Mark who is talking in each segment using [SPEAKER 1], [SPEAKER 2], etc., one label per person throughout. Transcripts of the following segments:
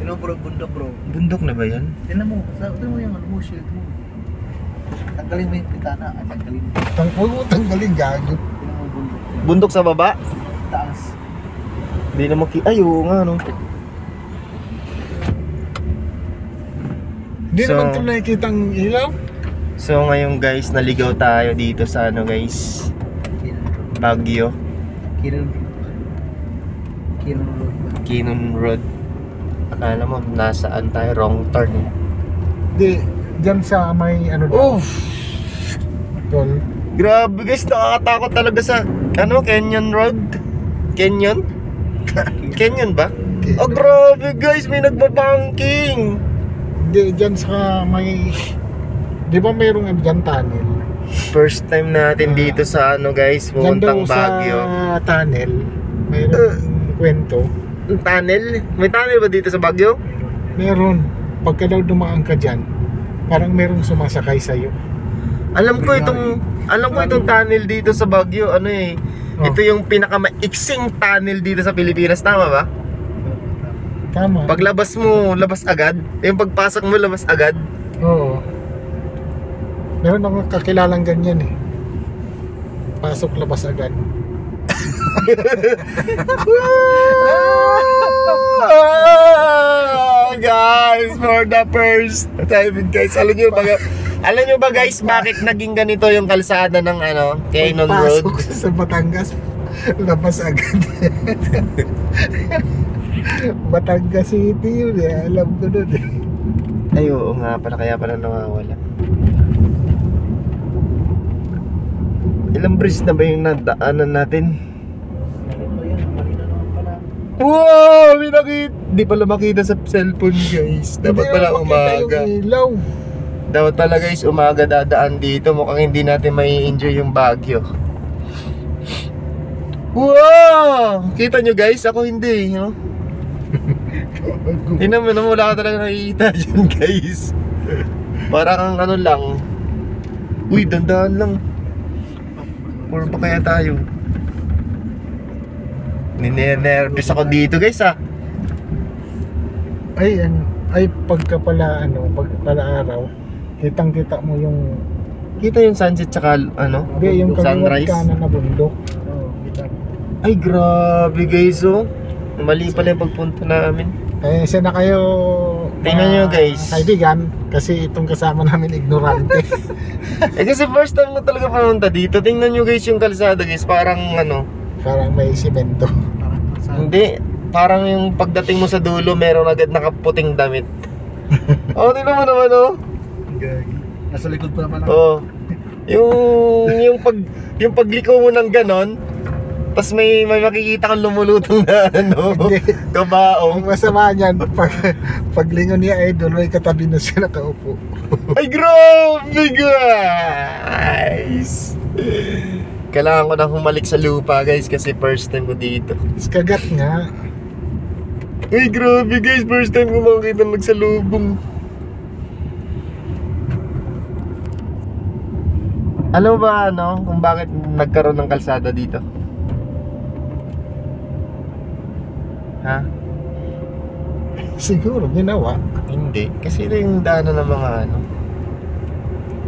[SPEAKER 1] Yun bro, bundok bro.
[SPEAKER 2] Bundok na ba yan?
[SPEAKER 1] Tignan mo, tignan mo yung ano mo, shield mo. Tanggalin mo yung pitana, ay tanggalin mo.
[SPEAKER 3] Huwag mo tanggalin, gago.
[SPEAKER 1] Tignan mo yung bundok.
[SPEAKER 2] Bundok sa baba?
[SPEAKER 1] Taas.
[SPEAKER 2] Hindi na ay oo nga no.
[SPEAKER 3] Hindi
[SPEAKER 2] So-
[SPEAKER 3] naman ito nakikita ang ilaw.
[SPEAKER 2] So ngayon guys, naligaw tayo dito sa ano guys, Baguio,
[SPEAKER 1] Kiron Road ba?
[SPEAKER 2] Kinon Road. Akala mo nasaan tayo, wrong turn eh.
[SPEAKER 3] Hindi, dyan sa may ano daw.
[SPEAKER 2] Oof!
[SPEAKER 3] Tol.
[SPEAKER 2] Grabe guys, nakakatakot talaga sa ano, Canyon Road? Canyon? Canyon ba?
[SPEAKER 3] Okay.
[SPEAKER 2] Oh grabe guys, may nagbabanking.
[SPEAKER 3] Hindi, dyan sa may... Di ba mayroong ano dyan tunnel?
[SPEAKER 2] First time natin dito sa ano guys,
[SPEAKER 3] Dyan daw
[SPEAKER 2] pupuntang
[SPEAKER 3] sa
[SPEAKER 2] Baguio.
[SPEAKER 3] tunnel, mayroong kwento.
[SPEAKER 2] Tunnel? May tunnel ba dito sa Baguio?
[SPEAKER 3] Meron. Pagka daw dumaan ka dyan, parang merong sumasakay sa'yo.
[SPEAKER 2] Alam ko itong tunnel dito sa Baguio, ano eh.
[SPEAKER 3] Oh.
[SPEAKER 2] Ito yung pinakamaiksing tunnel dito sa Pilipinas, tama ba?
[SPEAKER 3] Tama.
[SPEAKER 2] Paglabas mo, labas agad. Yung pagpasok mo, labas agad.
[SPEAKER 3] Oo. Meron akong kakilalang ganyan eh. Pasok, labas agad.
[SPEAKER 2] Guys, for the first time guys, alam nyo ba guys, bakit naging ganito yung kalsada ng ano, Canyon Road?
[SPEAKER 3] Pasok sa Batangas, labas agad. Batangas City yun eh. Alam ko nun eh.
[SPEAKER 2] Ay oo nga pala, kaya pala nawawala. Ilang bridge na ba yung nadaanan natin?
[SPEAKER 1] Ito yan, malina naman pala.
[SPEAKER 2] Wow! Di pala makita sa cellphone guys. Dapat
[SPEAKER 3] Hindi
[SPEAKER 2] pala
[SPEAKER 3] ako makita
[SPEAKER 2] umaga.
[SPEAKER 3] yung ilaw.
[SPEAKER 2] Dapat pala guys umaga dadaan dito. Mukhang hindi natin may enjoy yung Baguio. Wow! Kita nyo guys? Ako hindi, no? Tingnan mo naman, wala ka talaga nakikita dyan guys. Parang ano lang. Uy, dandaan lang. Or ba kaya tayo? Ninenervous ako dito guys ah.
[SPEAKER 3] Ay pagka pala ano, pagka pala araw, kitang-kita mo yung
[SPEAKER 2] Kita yung sunset tsaka ano?
[SPEAKER 3] hindi, yung kaliwat
[SPEAKER 2] sunrise.
[SPEAKER 3] kanan na bundok.
[SPEAKER 1] Oo, kita.
[SPEAKER 2] Ay grabe guys oh. Mali pala yung pagpunta namin.
[SPEAKER 3] Kaya isa na kayo
[SPEAKER 2] Tingnan nyo, guys.
[SPEAKER 3] kaibigan, kasi itong kasama namin ignorante.
[SPEAKER 2] Eh kasi first time ko talaga pumunta dito. Tingnan nyo guys yung kalsada guys. Parang ano.
[SPEAKER 3] Parang may simento.
[SPEAKER 1] Parang saan?
[SPEAKER 2] Hindi. Parang yung pagdating mo sa dulo meron agad nakaputing damit. Oh, tingnan mo naman oh.
[SPEAKER 1] Gagi. Nasa likod pa naman ako.
[SPEAKER 2] Oh. Yung pagliko mo ng ganon. Tapos may makikita kang lumulutong na ano.
[SPEAKER 3] Hindi.
[SPEAKER 2] Kabaong.
[SPEAKER 3] Ang masama niyan, paglingon niya Idol, may katabi na siya nakaupo.
[SPEAKER 2] Ay grabe guys. Kailangan ko na humalik sa lupa guys kasi first time ko dito.
[SPEAKER 3] Kagat nga.
[SPEAKER 2] Ay grabe guys, first time ko makakita nagsalubong. Alam mo ba ano kung bakit nagkaroon ng kalsada dito? Ha?
[SPEAKER 3] Siguro, ginawa.
[SPEAKER 2] Hindi. Kasi ito yung daanan ng mga ano,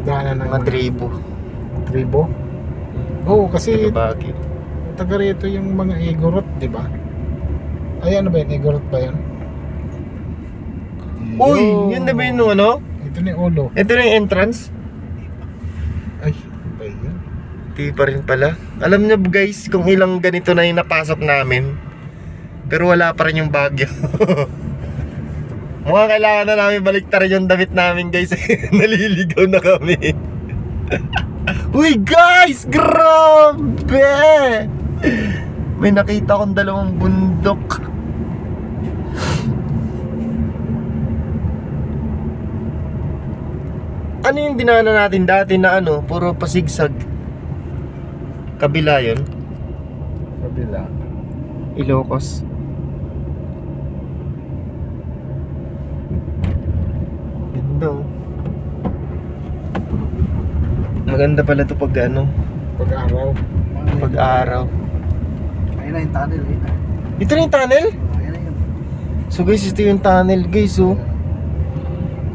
[SPEAKER 3] Daanan ng
[SPEAKER 2] mga tribo.
[SPEAKER 3] tribo. Oo, kasi
[SPEAKER 2] Taga Baguio.
[SPEAKER 3] taga rito yung mga Igorot, di ba? Ay, ano ba yun? Igorot ba yun?
[SPEAKER 2] Uy! Yun na ba yung ano?
[SPEAKER 3] Ito na yung ulo.
[SPEAKER 2] Ito na yung entrance?
[SPEAKER 3] Ay, ano ba yun?
[SPEAKER 2] Hindi pa rin pala. Alam niyo guys kung ilang ganito na yung napasok namin. Pero wala pa rin yung Baguio. Mukhang kailangan na namin baliktarin yung damit namin guys. Naliligaw na kami. Uy guys! Grabe! May nakita akong dalawang bundok. Ano yung dinaanan natin dati na ano? Puro pasigsag. Kabila yun.
[SPEAKER 3] Kabila.
[SPEAKER 2] Ilocos. Ganda oh. Maganda pala to pag ano,
[SPEAKER 3] Pag-araw.
[SPEAKER 2] pag araw.
[SPEAKER 1] Ayun na yung tunnel eh.
[SPEAKER 2] Ito na yung tunnel?
[SPEAKER 1] Ayun na yun.
[SPEAKER 2] So guys, ito yung tunnel guys, oh.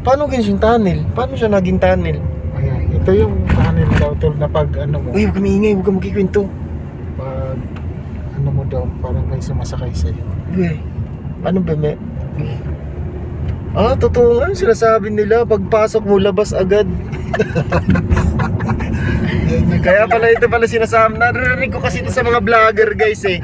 [SPEAKER 2] Paano guys yung tunnel? Paano siya naging tunnel?
[SPEAKER 3] Ayan, ito yung tunnel daw tol na pag ano mo.
[SPEAKER 2] Uy, huwag ka maingay, huwag ka magkikwento.
[SPEAKER 3] Pag ano mo daw, parang may sumasakay sa'yo.
[SPEAKER 2] Uy, ano ba may? Ah, totoo nga yung sinasabi nila, pagpasok mo, labas agad. Kaya pala ito pala sinasabi, narinig ko kasi ito sa mga vlogger guys eh.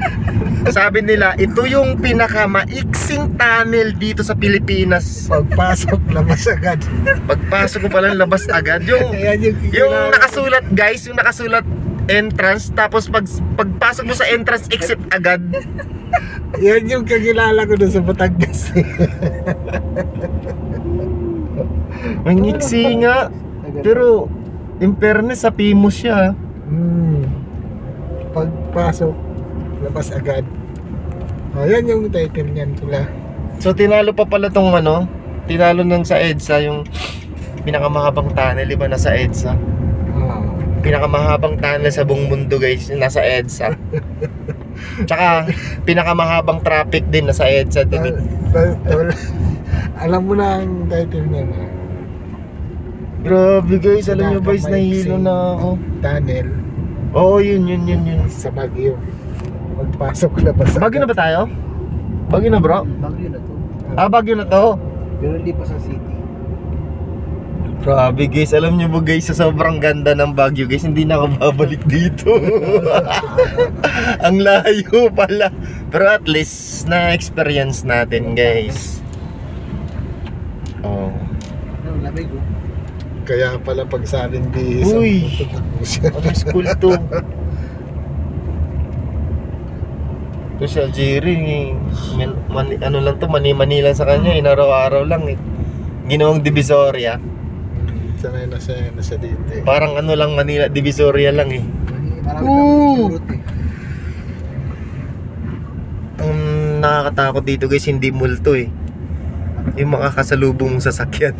[SPEAKER 2] Sabi nila, ito yung pinakamaiksing tunnel dito sa Pilipinas.
[SPEAKER 3] Pagpasok, labas agad.
[SPEAKER 2] Pagpasok ko pala, labas agad.
[SPEAKER 3] Ayan
[SPEAKER 2] Yung nakasulat guys, yung nakasulat entrance, tapos pagpasok mo sa entrance, exit agad.
[SPEAKER 3] Yan yung kakilala ko doon sa Batangas.
[SPEAKER 2] Ang iksi nga. Pero, in fairness, sa Pimos siya.
[SPEAKER 3] Pagpasok, labas agad. Oh, yan yung title niyan sila.
[SPEAKER 2] So, tinalo pa pala tong ano, tinalo nang sa EDSA, yung pinakamahabang tunnel, iba na sa EDSA.
[SPEAKER 3] Oh.
[SPEAKER 2] Pinakamahabang tunnel sa buong mundo guys, nasa EDSA. Tsaka, pinakamahabang traffic din nasa EDSA din.
[SPEAKER 3] Alam mo na ang title niyan.
[SPEAKER 2] Grabe guys, alam nyo guys, nahihilo na ako.
[SPEAKER 3] Tunnel
[SPEAKER 2] Oo, yun.
[SPEAKER 3] sa Baguio. Pagpasok, labas agad.
[SPEAKER 2] Baguio na ba tayo? Baguio na bro?
[SPEAKER 1] Baguio na to.
[SPEAKER 2] Ah, Baguio na to.
[SPEAKER 1] Pero hindi pa sa city.
[SPEAKER 2] Grabe guys, alam nyo ba guys, sa sobrang ganda ng Baguio guys, hindi na ako babalik dito. Ang layo pala. Pero at least, na-experience natin guys. Oh.
[SPEAKER 1] Ano, lamig ko.
[SPEAKER 3] Kaya pala pag saling di
[SPEAKER 2] Uy! Anong school to? Ito si Algeria ano lang to, mani-mani lang sa kanya, inaraw-araw lang eh. Ginawang Divisoria.
[SPEAKER 3] Sanay na siya dito eh.
[SPEAKER 2] Parang ano lang, Manila, Divisoria lang eh.
[SPEAKER 1] Marami
[SPEAKER 2] Ooh!
[SPEAKER 1] kang route eh.
[SPEAKER 2] Ang nakakatakot dito guys, hindi multo eh. Yung makakasalubong mong sasakyan.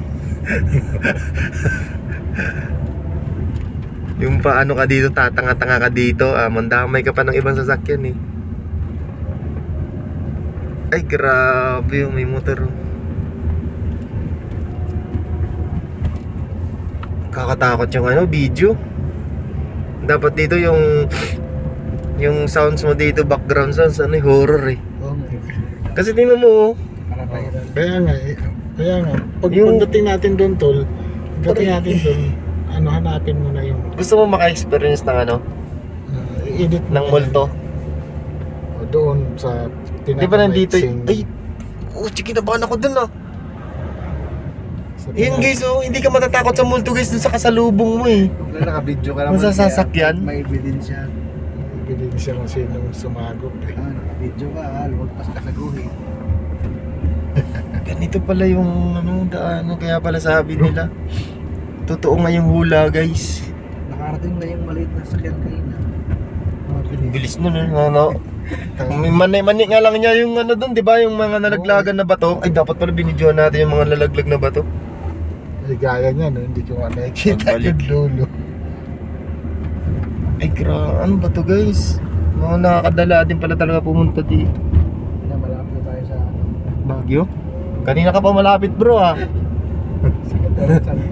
[SPEAKER 2] Yung paano ka dito, tatanga-tanga ka dito, mandamay ka pa ng ibang sasakyan eh. Ay grabe yung may motor. Kakatakot yung ano, video. Dapat dito yung sounds mo dito, background sounds, ano, horror eh.
[SPEAKER 1] Oo nga.
[SPEAKER 2] Kasi tingnan mo,
[SPEAKER 1] Parang kailan.
[SPEAKER 3] Kaya nga, pag
[SPEAKER 2] Yung-
[SPEAKER 3] pagdating natin doon tol, pagdating natin doon, ano, hanapin mo na yung
[SPEAKER 2] gusto mo maka-experience ng ano,
[SPEAKER 3] edit mo
[SPEAKER 2] ng
[SPEAKER 3] na
[SPEAKER 2] multo.
[SPEAKER 3] yun. Doon sa
[SPEAKER 2] Di ba nandito
[SPEAKER 3] pinakamaiksing-
[SPEAKER 2] ay, oh, kinabahan ako dun ah.
[SPEAKER 3] sa
[SPEAKER 2] Yun guys, oh, hindi ka matatakot sa multo guys dun sa kasalubong mo eh.
[SPEAKER 1] Kung naka-video ka naman.
[SPEAKER 2] Kung sa sasakyan?
[SPEAKER 1] May ebidensya.
[SPEAKER 3] Bilhin siya kung sino sumagop eh.
[SPEAKER 1] Naka-video ka, lumagpas ka sa guhit.
[SPEAKER 2] Ganito pala yung ano, daan, kaya pala sabi nila. Totoo nga yung hula guys.
[SPEAKER 1] Nakarating na yung maliit na sakyan kanina.
[SPEAKER 2] Bilis nun, ano. Mani nga lang niya yung ano dun, di ba? Yung mga nalaglagan na bato. Ay, dapat pala binidyohan natin yung mga nalaglag na bato.
[SPEAKER 3] Ay, gaya niya, no? Hindi ko nga nakikita
[SPEAKER 2] Pagbalik.
[SPEAKER 3] yung dulo.
[SPEAKER 2] Ay, ano ba to guys? Mga nakakadala din pala talaga pumunta dito.
[SPEAKER 1] Na malapit na tayo sa
[SPEAKER 2] Baguio? Kanina ka pa malapit bro ah.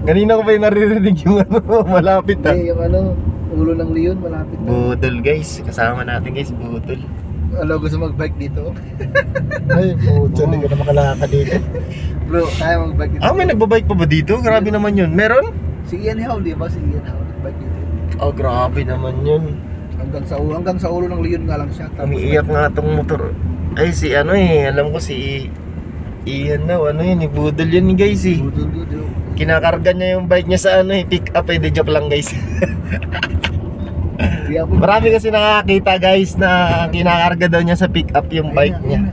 [SPEAKER 2] Kanina ko pa yung naririnig yung ano, malapit ah.
[SPEAKER 1] Yung ano, ulo ng leon, malapit na.
[SPEAKER 2] Budol guys, kasama natin guys, budol.
[SPEAKER 1] Ano, gusto mag-bike dito?
[SPEAKER 3] Ay, puto, hindi ka na makalakad dito.
[SPEAKER 1] Bro, tayo mag-bike dito.
[SPEAKER 2] Ah, may nagbabike pa ba dito? Grabe naman yun. Meron?
[SPEAKER 1] Si Ian Howe, di ba? Si Ian Howe, nag-bike dito.
[SPEAKER 2] Oh, grabe naman yun.
[SPEAKER 1] Hanggang sa ulo ng leon nga lang siya.
[SPEAKER 2] Umiiyak nga tong motor. Ay, si ano eh, alam ko si Ian na, ano yun, budol yun guys eh.
[SPEAKER 1] Budol yun.
[SPEAKER 2] Kinakarga niya yung bike niya sa ano eh, pick up eh, di joke lang guys.
[SPEAKER 1] Di ako.
[SPEAKER 2] Marami kasi nakakita guys na kinakarga daw niya sa pick up yung bike niya.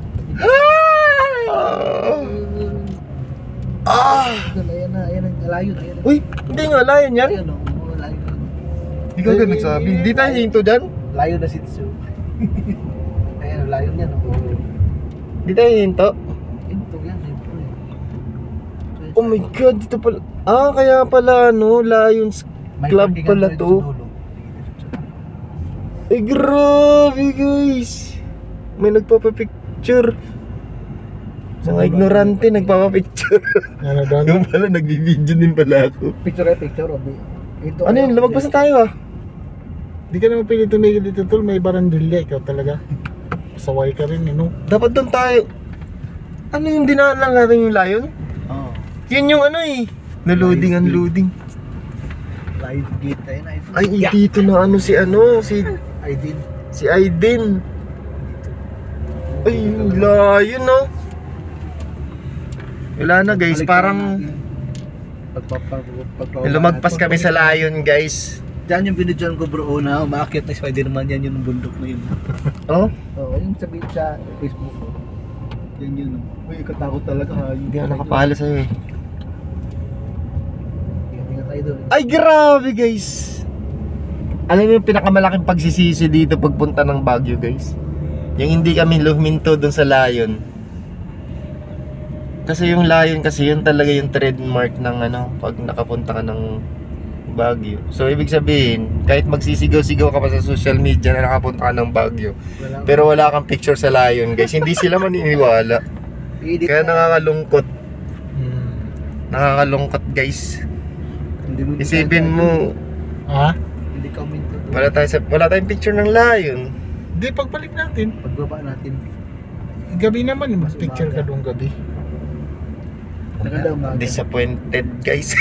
[SPEAKER 1] Ayan na, layo na.
[SPEAKER 2] Uy, hindi nga, layan yan.
[SPEAKER 1] Ayan o, layo na.
[SPEAKER 2] Hindi ka ganun nagsabi. Hindi tayo hinto dyan.
[SPEAKER 1] Layo na Shih Tzu. Ayan, layo niyan.
[SPEAKER 2] Hindi tayo hinto.
[SPEAKER 1] Ito yan, siyempre.
[SPEAKER 2] Oh my god, dito pala. Ah, kaya pala ano, Lions Club pala to. Ay, grabe guys. May nagpapapicture. Mga ignorante, nagpapapicture.
[SPEAKER 3] Ano doon?
[SPEAKER 2] Yung pala, nagbibideo din pala ako.
[SPEAKER 1] Picture. Ito,
[SPEAKER 2] Ano yun, lumagpas na tayo ah.
[SPEAKER 3] Di ka naman pili tumigil dito tol, may barandilya, ikaw talaga. Saway ka rin, no?
[SPEAKER 2] Dapat doon tayo. Ano yung dinaanan natin yung layon?
[SPEAKER 1] Oo.
[SPEAKER 2] Yun yung ano eh. Na-loading, unloading.
[SPEAKER 1] Live gate tayo na ito.
[SPEAKER 2] Ay, dito na ano si ano, si Aiden. Ay, layon no. Wala na guys, parang lumagpas kami sa layon guys.
[SPEAKER 1] Diyan yung binidyan ko bro na umaakit na Spider-Man yan yung bundok na yun.
[SPEAKER 2] Oh?
[SPEAKER 1] Oo, yung sabihin sa Facebook ko. Yan yun. Uy, katakot talaga ha.
[SPEAKER 2] Hindi ako nakapala sa'yo eh.
[SPEAKER 1] Tingnan tayo doon.
[SPEAKER 2] Ay, grabe guys. Alam mo yung pinakamalaking pagsisisi dito pagpunta ng Baguio guys? Yung hindi kami luminto dun sa layon. Kasi yung layon kasi yun talaga yung trademark ng ano, pag nakapunta ka ng Baguio. So ibig sabihin, kahit magsisigaw-sigaw ka pa sa social media na nakapunta ka ng Baguio, pero wala kang picture sa layon guys, hindi sila maniniwala. Kaya nakakalungkot. Nakakalungkot guys. Isipin mo,
[SPEAKER 3] Ha?
[SPEAKER 1] Hindi comment to.
[SPEAKER 2] wala tayong picture ng layon.
[SPEAKER 3] Di, pagbalik natin.
[SPEAKER 1] Pagbaba natin.
[SPEAKER 3] Gabi naman, mas picture ka doon gabi.
[SPEAKER 1] Maganda umaga.
[SPEAKER 2] Disappointed guys.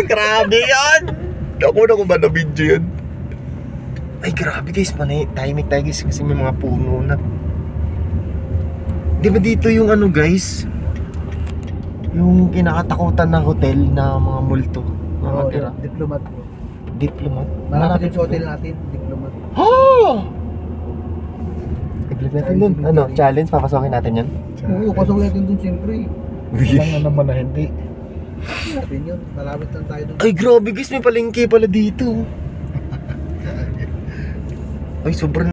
[SPEAKER 2] Grabe yan. Ako na kung ba na video yun. Ay grabe guys, tahimik tayo guys kasi may mga puno na. Di ba dito yung ano guys, yung kinakatakutan ng hotel na mga multo nakatira?
[SPEAKER 1] Diplomat bro.
[SPEAKER 2] Diplomat?
[SPEAKER 1] Malapit sa hotel natin, diplomat.
[SPEAKER 2] Oh! Diplomat dun. Ano, challenge? Papasokin natin yan?
[SPEAKER 1] Oo, pasok natin dun siyempre.
[SPEAKER 3] Walang ano naman na hindi.
[SPEAKER 1] Natin yun, malapit lang tayo dun.
[SPEAKER 2] Ay grabe guys, may palengke pala dito. Ay sobrang